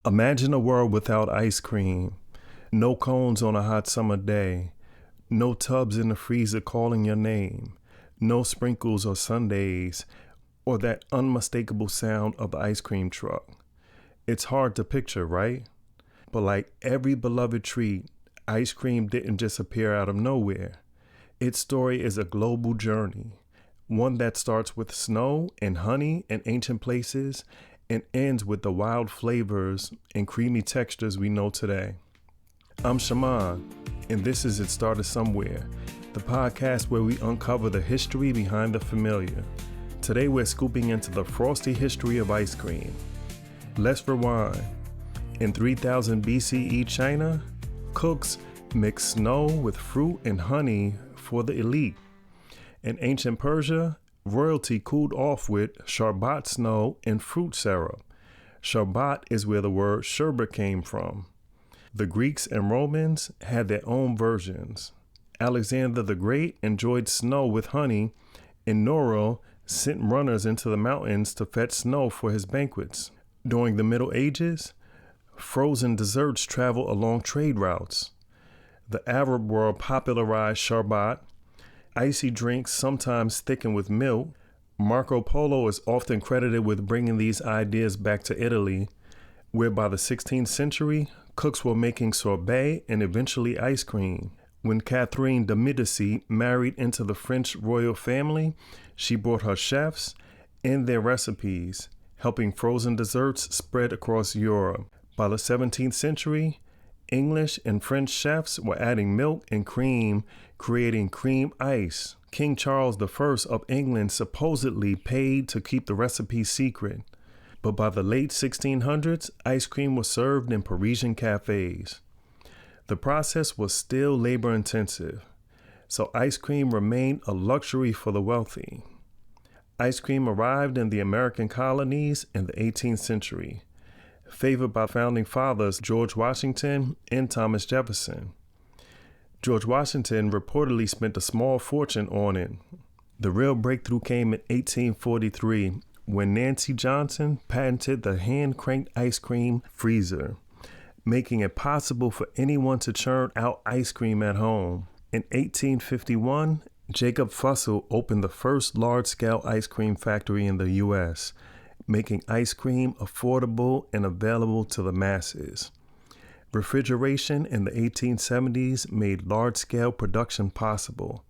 Imagine a world without ice cream. No cones on a hot summer day. No tubs in the freezer calling your name. No sprinkles or sundaes, or that unmistakable sound of the ice cream truck. It's hard to picture, right? But like every beloved treat, ice cream didn't just appear out of nowhere. Its story is a global journey, one that starts with snow and honey in ancient places and ends with the wild flavors and creamy textures we know today. I'm Shaman, and this is It Started Somewhere, the podcast where we uncover the history behind the familiar. Today we're scooping into the frosty history of ice cream. Let's rewind. In 3000 BCE China, cooks mixed snow with fruit and honey for the elite. In ancient Persia, royalty cooled off with sharbat snow and fruit syrup. Sharbat is where the word sherbet came from. The Greeks and Romans had their own versions. Alexander the Great enjoyed snow with honey, and Nero sent runners into the mountains to fetch snow for his banquets. During the Middle Ages, frozen desserts traveled along trade routes. The Arab world popularized sharbat, icy drinks sometimes thickened with milk. Marco Polo is often credited with bringing these ideas back to Italy, where by the 16th century, cooks were making sorbet and eventually ice cream. When Catherine de Medici married into the French royal family, she brought her chefs and their recipes, helping frozen desserts spread across Europe. By the 17th century, English and French chefs were adding milk and cream, creating cream ice. King Charles I of England supposedly paid to keep the recipe secret. But by the late 1600s, ice cream was served in Parisian cafes. The process was still labor-intensive, so ice cream remained a luxury for the wealthy. Ice cream arrived in the American colonies in the 18th century, favored by founding fathers George Washington and Thomas Jefferson. George Washington reportedly spent a small fortune on it. The real breakthrough came in 1843 when Nancy Johnson patented the hand-cranked ice cream freezer, making it possible for anyone to churn out ice cream at home. In 1851, Jacob Fussell opened the first large-scale ice cream factory in the U.S., making ice cream affordable and available to the masses. Refrigeration in the 1870s made large-scale production possible.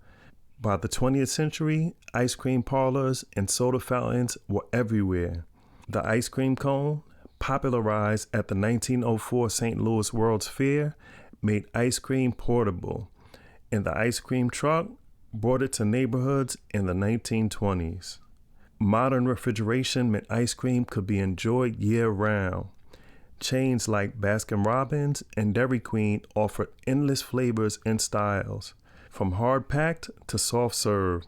By the 20th century, ice cream parlors and soda fountains were everywhere. The ice cream cone, popularized at the 1904 St. Louis World's Fair, made ice cream portable, and the ice cream truck brought it to neighborhoods in the 1920s. Modern refrigeration meant ice cream could be enjoyed year-round. Chains like Baskin-Robbins and Dairy Queen offered endless flavors and styles, from hard-packed to soft-serve.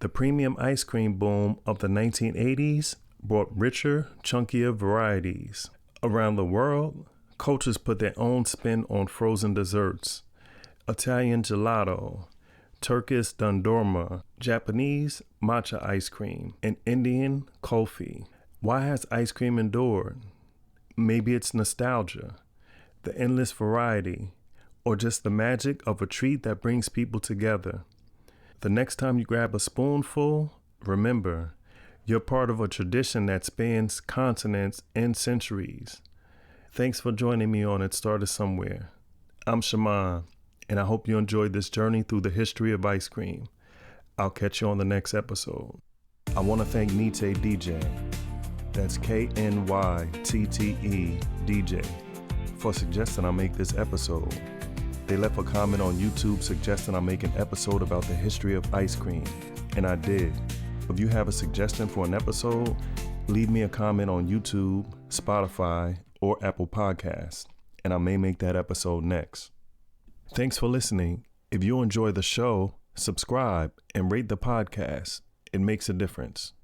The premium ice cream boom of the 1980s brought richer, chunkier varieties. Around the world, cultures put their own spin on frozen desserts. Italian gelato, Turkish dondurma, Japanese matcha ice cream, and Indian kulfi. Why has ice cream endured? Maybe it's nostalgia, the endless variety, or just the magic of a treat that brings people together. The next time you grab a spoonful, remember, you're part of a tradition that spans continents and centuries. Thanks for joining me on It Started Somewhere. I'm Shaman, and I hope you enjoyed this journey through the history of ice cream. I'll catch you on the next episode. I want to thank Nite DJ, that's Knytte DJ, for suggesting I make this episode. They left a comment on YouTube suggesting I make an episode about the history of ice cream, and I did. If you have a suggestion for an episode, leave me a comment on YouTube, Spotify, or Apple Podcasts, and I may make that episode next. Thanks for listening. If you enjoy the show, subscribe and rate the podcast. It makes a difference.